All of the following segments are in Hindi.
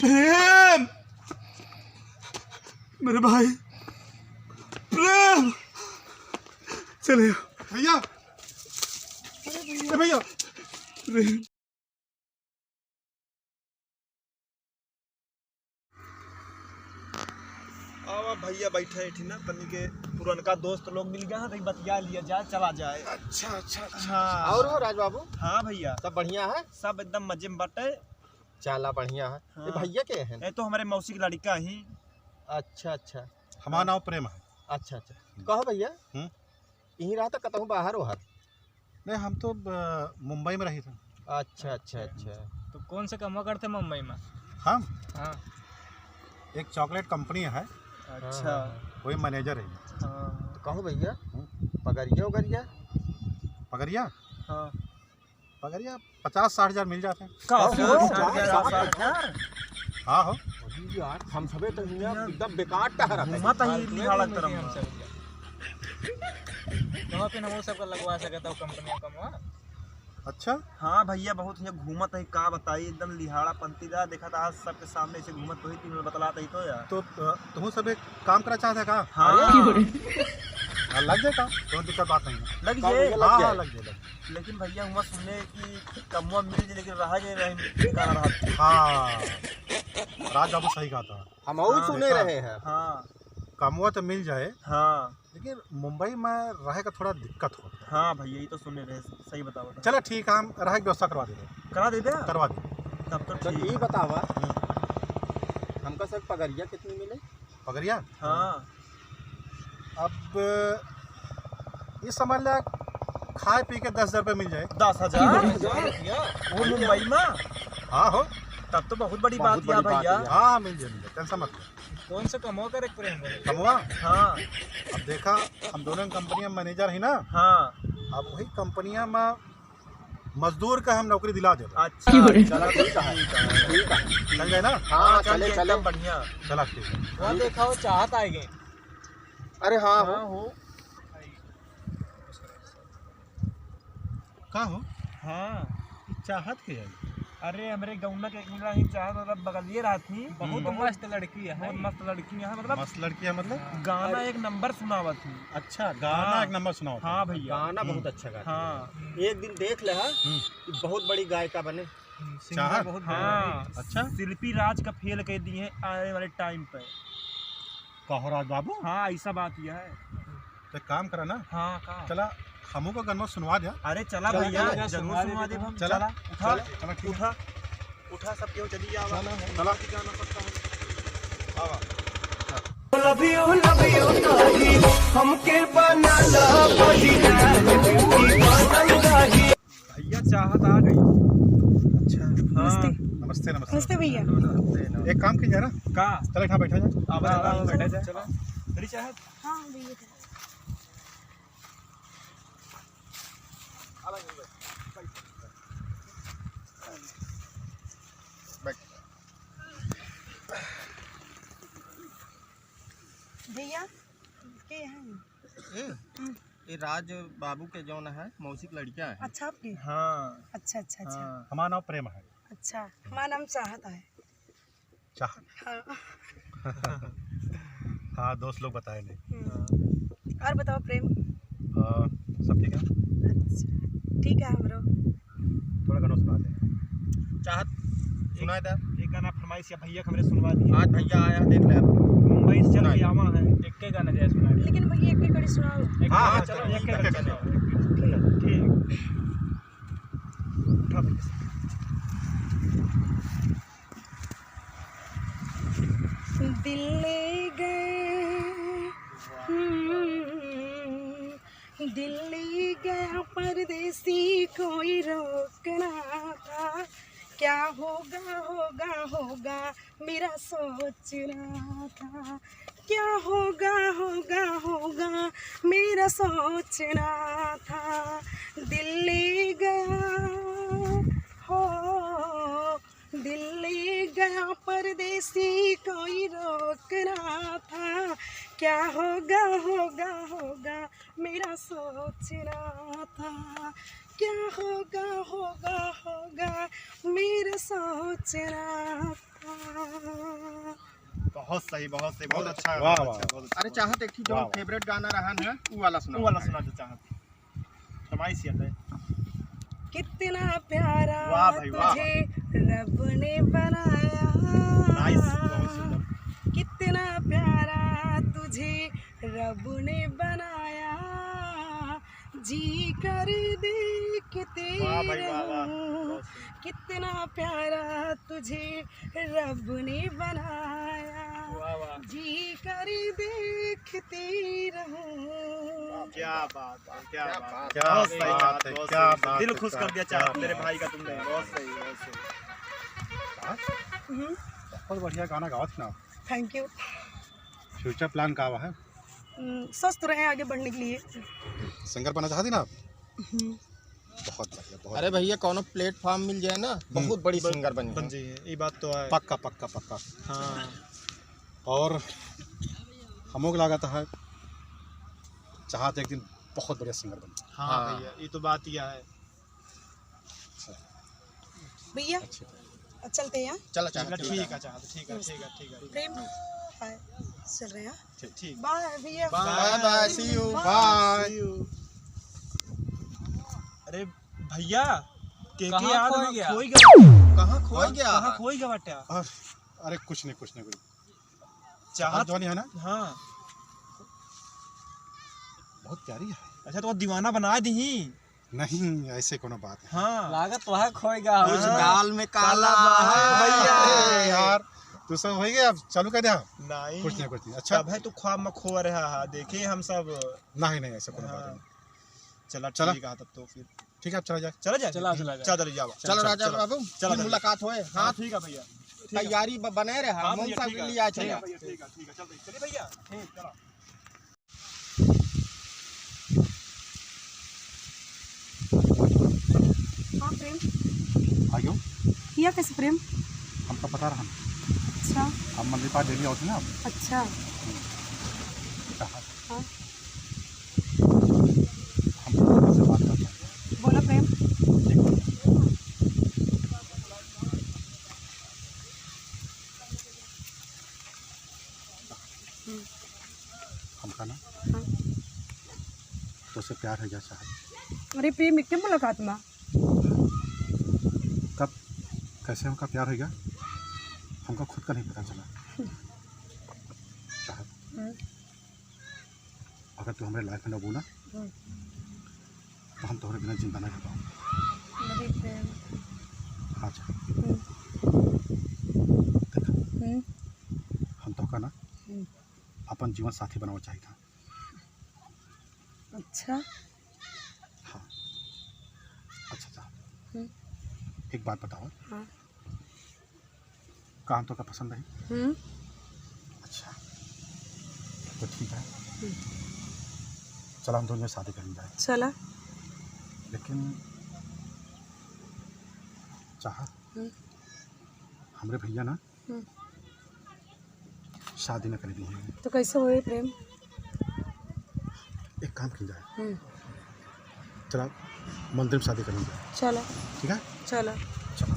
प्रेम, मेरे भाई प्रेम, चले भैया, भैया प्रेम। भैया बैठे थी ना, तनी के पुरनका दोस्त लोग मिल गया है, बतिया लिया जाए, चला जाए। अच्छा अच्छा अच्छा। हाँ। और हो राज बाबू? हाँ भैया, सब बढ़िया है, सब एकदम मजे में बाटे। चला बढ़िया है। हाँ। ये भैया के हैं? ये तो हमारे मौसी की लड़का ही। अच्छा अच्छा। हमारा नाम प्रेम है। अच्छा अच्छा। कहो भैया, यहीं रहा था कतहु बाहर हो? नहीं, हम तो मुंबई में रही थे। अच्छा अच्छा अच्छा। तो कौन से काम करते मुंबई में? हम? हाँ, एक चॉकलेट कंपनी है। अच्छा, वही मैनेजर है। हाँ। तो कहो भैया, पगरिया उगरिया? पगरिया? हाँ। पगरिया 50-60 हज़ार मिल जाते हैं। हाँ हो यार, हम सबे तो एकदम बेकार टहरा मत ही लिहाड़ा तरफ हम सब वहाँ पे हम सबका लगवा सकता हूँ कंपनी का। अच्छा। हाँ भैया, बहुत यहाँ घूमत है, का बताइए, एकदम लिहाड़ा पंती जा देखा था आज सबके सामने से घूमत वही तीन बतलात है तो यार। तो तुम सब एक काम करा चाहते का? हाँ लग जाए काम, कोई दिक्कत बात नहीं है। लग जाए। हाँ लग जाए। लेकिन भैया हुआ सुनने की कमुआ मिल जाए, लेकिन रहा रहा। हाँ, राज बाबू सही कहा था। हम और सुने रहे हैं। हाँ, कमुआ तो मिल जाए, हाँ, लेकिन मुंबई में रहे का थोड़ा दिक्कत होता है। हाँ भैया, ये तो सुने रहे, सही बताओ। चलो ठीक है, हम रहे की व्यवस्था करवा दे रहे। करा देते हैं, करवा दे। तब तो तो ये बतावा, हमका सर पगरिया कितनी मिले? पगरिया? हाँ, अब ये समझ लिया, खाए पी के 10,000 रुपये मिल जाए। 10,000 वो मुंबई में? हाँ हो, तब तो बहुत बड़ी बात है भैया। हाँ मिल जाए, टेंशन मत लो। कौन सा कमो करे प्रेम? कमुआ? हाँ। अब देखा, हम दोनों कंपनी में मैनेजर है ना। हाँ। अब वही कंपनियां में मजदूर का हम नौकरी दिला देते। अच्छा, चला ठीक है, चल गए ना? हाँ चले चले, बढ़िया। चला ठीक है। वहाँ देखा हो चाहत आएंगे। अरे हाँ हो। कहाँ हो? हाँ, चाहत के है? अरे हमारे गौना के एक मिला ही चाहत, मतलब बगलिए रहा थी। बहुत मस्त लड़की है, बहुत मस्त लड़की है, मतलब मस्त लड़की है, मतलब गाना एक नंबर सुनावा थी। अच्छा, गाना एक नंबर सुनाओ। हाँ भैया, गाना बहुत अच्छा गाता। हाँ, एक दिन देख ले कि बहुत बड़ी गायिका बने। चाहत? बहुत हाँ। अच्छा, शिल्पी राज का फेल कर दिए हैं आने वाले टाइम पे। कहो राज बाबू। हाँ, ऐसा बात यह है। तो काम करा ना। हाँ, कहा चला, हमू को गन्ना सुनवा दिया। अरे चला भैया, जरूर सुनवा दे हम। चला उठा चला, ठीक है। उठा उठा, सब क्यों चली जाओ। चला गाना सकता है। भैया चाहत आ गई। अच्छा, हाँ, नमस्ते नमस्ते। नमस्ते भैया। एक काम कीजिए ना, का चलो यहाँ बैठा जाए। बैठा जाए। चला मेरी चाहत। हाँ भैया, भैया के हैं? ये राज बाबू के जौन है, मौसी की लड़कियां है। अच्छा आपकी? हाँ, अच्छा अच्छा अच्छा। हाँ। हमारा नाम प्रेम है। अच्छा, हमारा नाम चाहत है। चाहत? हाँ। हाँ, दोस्त लोग बताए नहीं। और बताओ प्रेम? सब ठीक है? अच्छा ठीक है। हमरो थोड़ा गाना सुना दे। चाहत सुनाए दे। एक गाना फरमाइश या भैया हमरे सुनवा दिए। आज भैया आया, देख ले। मुंबई से चल के आवा है। एक के गाना जैसे सुना। लेकिन भैया एक कड़ी सुनाओ। हाँ हाँ, चलो, चलो एक एक चलो। ठीक। उठा भैया। दिल ले गए, दिल ले गया परदेसी, कोई रोकना था। क्या होगा होगा होगा मेरा सोचना था। क्या होगा होगा होगा मेरा सोचना था। दिल ले गया हो, दिल ले गया परदेसी, कोई रोकना था। क्या होगा होगा होगा मेरा सोचना था। क्या होगा होगा होगा मेरा सोचना था। बहुत सही बहुत अच्छा वाह, बहुत वाह। अच्छा, बहुत अच्छा। अरे चाहत एक जो वाह, वाह। फेवरेट गाना रहा है वो वाला सुना वो वाला सुना दो चाहत फरमाइश है कितना प्यारा वाह भाई, वाह। तुझे रब ने बनाया, नाइस बहुत सुंदर कितना प्यारा तुझे रब ने बनाया, जी कर देखते वाह भाई, वाह, वाह। रहूं, बहुत सुंदर। कितना प्यारा तुझे रब ने बनाया, वाह वाह जी कर देखते रहूं। क्या बात है क्या बात क्या बहुत सही बात चाहत, है, बहुत क्या सही। बात दिल है, खुश क्या कर दिया बात चाहत है। मेरे भाई का तुमने बहुत सही बहुत सही। बहुत बढ़िया गाना गावत ना। Thank you. फ्यूचर प्लान का है? स्वस्थ रहे आगे बढ़ने के लिए। सिंगर बनना चाहती ना आप? बहुत बढ़िया बहुत अरे भैया कोनो प्लेटफॉर्म मिल जाए ना बहुत बड़ी सिंगर बन बन जाए। जी ये बात तो है। पक्का पक्का पक्का। हाँ और हमों को लागत है चाहत एक दिन बहुत बढ़िया सिंगर बने। हाँ हाँ। भैया ये तो बात ही है। भैया चलते हैं। चलो ठीक चलो है चाहत ठीक है प्रेम हाय चल रहे हैं। ठीक बाय भैया। Bye bye see you. Bye. अरे भैया के कहाँ याद खोई गया? खोई गया कहाँ खो गया? कहाँ खोई गया बट्टा अरे कुछ नहीं चाहत चाहत जवानी है ना हाँ बहुत प्यारी है। अच्छा तो दीवाना बना दी नहीं ऐसे कोनो बात है। हाँ लागत वह खोएगा कुछ दाल में काला भैया। अरे यार तू सब हो गया अब चालू कर दिया? नहीं कुछ नहीं अच्छा अब है तू ख्वाब में खो रहा है देखिए हम सब। नहीं ऐसे कोनो बात हाँ। नहीं। चला चला। ठीक है तब तो फिर ठीक है अब चला जाए। चला जाए चला चल जाओ चलो राजा बाबू चलो। फिर मुलाकात होए। हाँ हाँ ठीक है भैया तैयारी बने रहा हाँ हम भैया, सब ठीक है, लिया ठीक चले। है भैया, ठीक है चलिए भैया ठीक चलो। हाँ प्रेम आगे किया कैसे प्रेम? हमको पता रहा अच्छा हम मंदिर पास डेली होते ना आप अच्छा हाँ हम से बात करते हैं। बोला प्रेम। हमका ना हाँ। तो से प्यार है क्या चाहत अरे प्रेम एक मुलाकात में कब कैसे हमका प्यार हो गया हमको खुद का नहीं पता चला। चाहत अगर तू हमारे लाइफ में न बोला तो हम तुम्हारे बिना जिंदा नहीं कर पाऊँ। अरे प्रेम हाँ चाहत हम तो का ना अपन जीवन साथी बनाना चाहिए था। अच्छा हाँ अच्छा चाहत एक बात बताओ हाँ काम तो का पसंद है? अच्छा तो ठीक है चलो हम दोनों शादी करेंगे चला लेकिन चाहत हमरे भैया ना शादी न कर दी है। तो कैसे हुए प्रेम? एक काम की जाए चलो मंदिर में शादी करेंगे। चला ठीक है चला चलो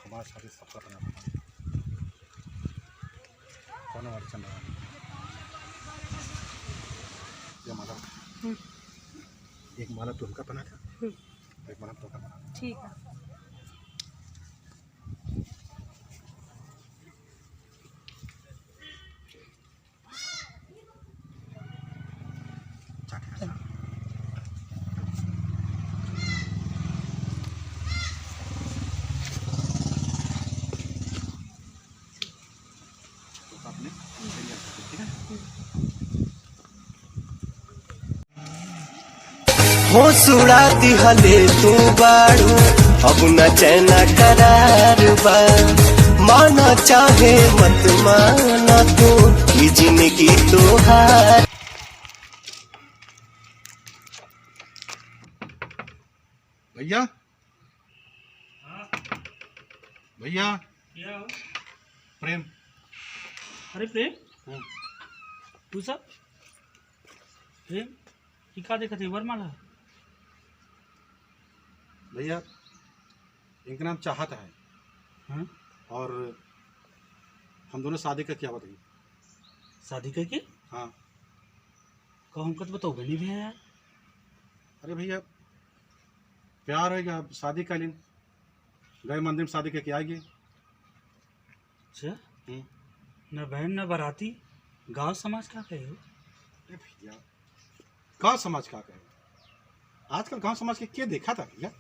हमारा शादी सफल करना कौन अड़चन रहा ये माला एक माला तो उनका बना था एक माला तो का बना। ठीक है। जाके तो आपने ठीक है हो सुड़ा दिहले तू बाड़ू अब न चैना करार बा माना चाहे मत माना तू ये जिंदगी तोहार भैया भैया क्या हो? प्रेम। अरे प्रेम तू सब प्रेम की का देखत है वरमाला? भैया इनका नाम चाहत है। हाँ? और हम दोनों शादी का क्या बताइए। शादी करके हाँ। कहूँ हमको तो बताओगे नहीं भैया यार। अरे भैया प्यार है क्या शादी का दिन गए मंदिर में शादी करके आएंगे। अच्छा न बहन न बाराती गांव समाज का कहे हो? अरे भैया गाँव समाज का कहे आजकल गांव समाज के क्या देखा था भैया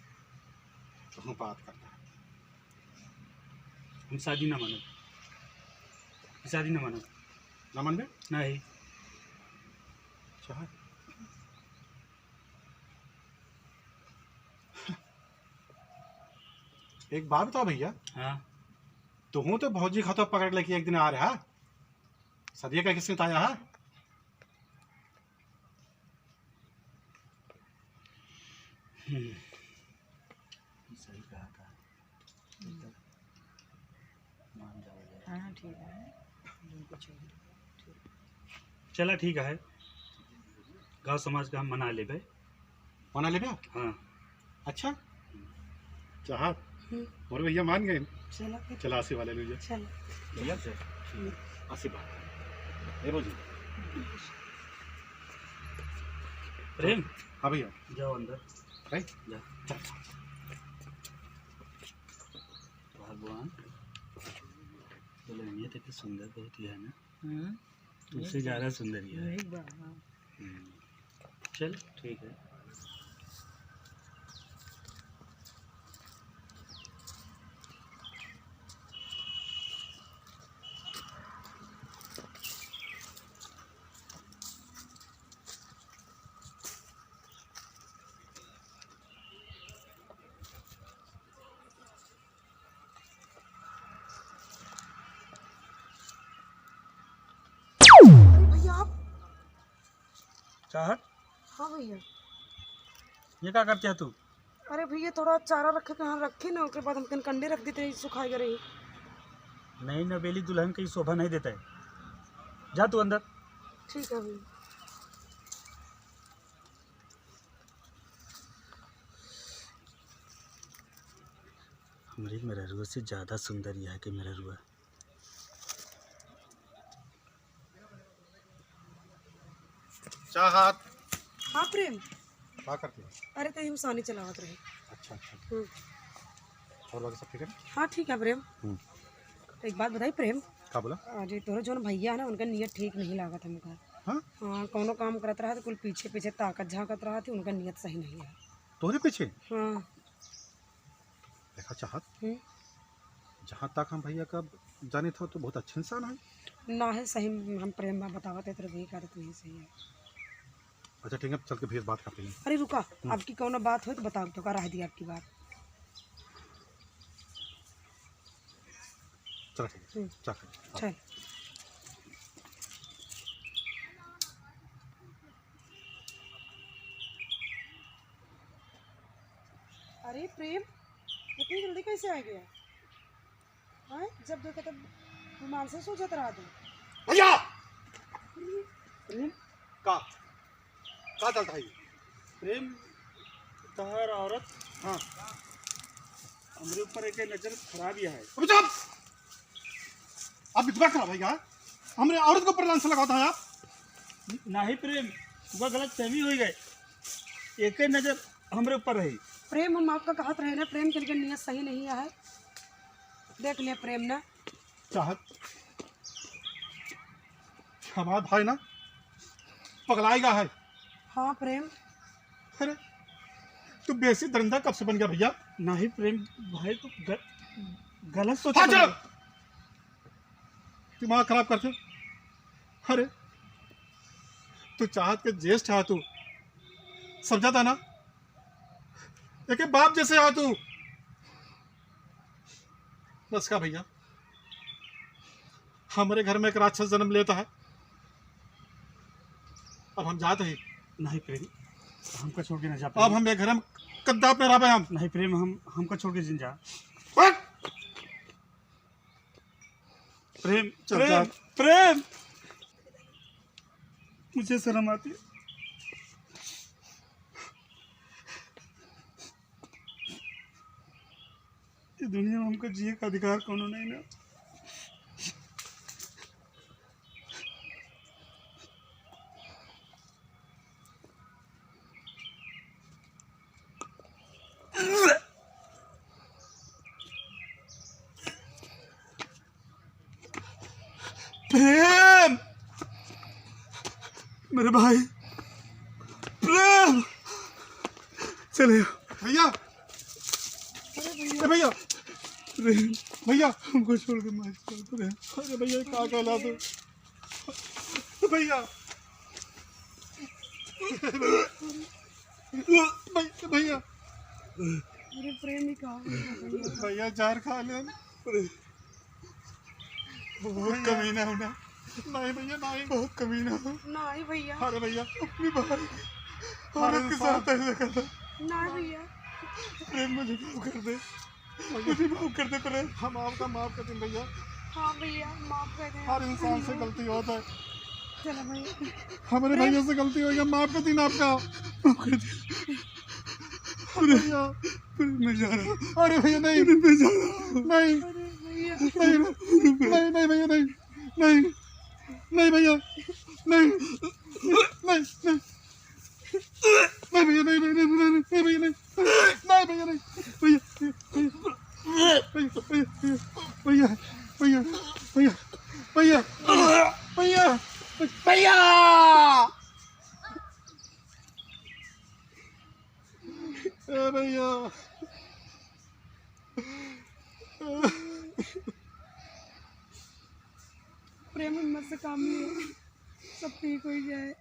तो हम बात करता है। हम शादी ना मानो, शादी ना मानो। ना मन में नहीं चाह एक बात बताओ भैया हाँ तो हूँ तो भौजी खाता पकड़ लेके एक दिन आ रहा सदिया का किसने आया है। सही कहा था। मान जाओ। हाँ ठीक है। चला ठीक है गांव समाज का हम मना ले भाई मना ले भैया। हाँ अच्छा चाह और भैया मान गए। चलो फिर चला आशी वाले लीजिए चलो। भैया से आशी बात ए बोझी। प्रेम हाँ भैया जाओ अंदर भाई जा। चल भगवान तो लगनी है तो सुंदर बहुत ही है ना। तुमसे ज़्यादा सुंदर ही है। चल ठीक है। भैया आप। चाहत हाँ भैया। ये क्या करते है तू? अरे भैया थोड़ा चारा रखे कहाँ रखे ना उसके बाद हम कंडे रख देते सुखाई रही। नई नवेली दुल्हन की शोभा नहीं देता है। जा तू अंदर। ठीक है भैया। हमारी मेरा रुआ से ज़्यादा सुंदर यह है कि मेरा रुआ। चाहत हाँ प्रेम। क्या करती है। अरे तो हम सानी चलावत रहे। अच्छा अच्छा और बाकी सब ठीक है। हाँ ठीक है प्रेम। एक बात बताई प्रेम। क्या बोला। अरे तोरे जो भैया है ना उनका नियत ठीक नहीं लागत हमका। हाँ हाँ कौनो काम करत रहा तो कुल पीछे पीछे ताकत झाँकत रहा थी उनका नियत सही नहीं है। तोरे पीछे हाँ। देखा चाहत जहाँ तक हम भैया का जाने था तो बहुत अच्छे इंसान है ना है सही। हम प्रेम में बतावत है तेरे भैया का तो नहीं सही है। अच्छा ठीक है चल के फिर बात करते हैं। अरे रुका आपकी कौन बात हो तो बताओ तो का रह दी आपकी बात। चलो ठीक है चल चल। अरे प्रेम इतनी जल्दी कैसे आ गया? हाँ जब देखो तब रुमाल से सोचत रहा था। भैया का चलता है ये? प्रेम तहर औरत हाँ हमारे ऊपर एक नजर खराब ही है। अबे चुप आप इतना खराब भैया हमने औरत को प्रलान से लगाता है आप। नहीं प्रेम वह गलत फहमी हो गए। एक ही नजर हमारे ऊपर रही। प्रेम हम आपका कहत रहे ना प्रेम के नियत सही नहीं है। देख ले प्रेम ना चाहत हमारा भाई ना पगलाएगा है। हाँ प्रेम। अरे तू बेसी दरिंदा कब से बन गया भैया। नहीं प्रेम भाई तो गलत सोच। हाँ चलो दिमाग खराब करते। अरे तू चाहत के ज्येष्ठ है तू समझा था ना एक बाप जैसे है तू। बस का भैया हमारे घर में एक राक्षस जन्म लेता है अब हम जाते हैं। नहीं प्रेम हमको छोड़ के ना जा अब हम घर में कद्दा पे रहा हम नहीं प्रेम, हमको छोड़ के जिन जा प्रेम। चल जा। प्रेम मुझे शर्म आती है। ये दुनिया में हमको जिए का अधिकार कोनो नहीं ना। प्रेम मेरे भाई, प्रेम चले भैया। भैया प्रेम भैया हमको छोड़ के मत जाओ प्रेम। अरे भैया क्या कहला तू भैया। भैया अरे प्रेम ही कहा भैया। भैया जार खा ले बहुत कमीना हो ना। नहीं भैया नहीं, बहुत कमीना हो। नहीं भैया, अरे भैया अपनी भाई औरत के साथ ऐसा कर दे। नहीं भैया, प्रेम मुझे माफ कर दे, मुझे माफ कर दे प्रेम। हम आपका माफ कर दें भैया। हाँ भैया माफ कर दें। हर इंसान से गलती होता है, चलो भैया। हमारे भैया से गलती होगी, माफ कर दी ना आपका। माफ कर दी भैया। मैं जा रहा हूँ। अरे भैया नहीं, मैं जा रहा हूँ। नहीं अरे भैया, नहीं नहीं नहीं भैया नहीं नहीं नहीं भैया नहीं नहीं नहीं नहीं भैया नहीं नहीं नहीं नहीं नहीं भैया नहीं नहीं भैया नहीं भैया भैया भैया भैया भैया भैया भैया भैया प्रेम हिम्मत से काम नहीं है, सब ठीक हो ही जाए।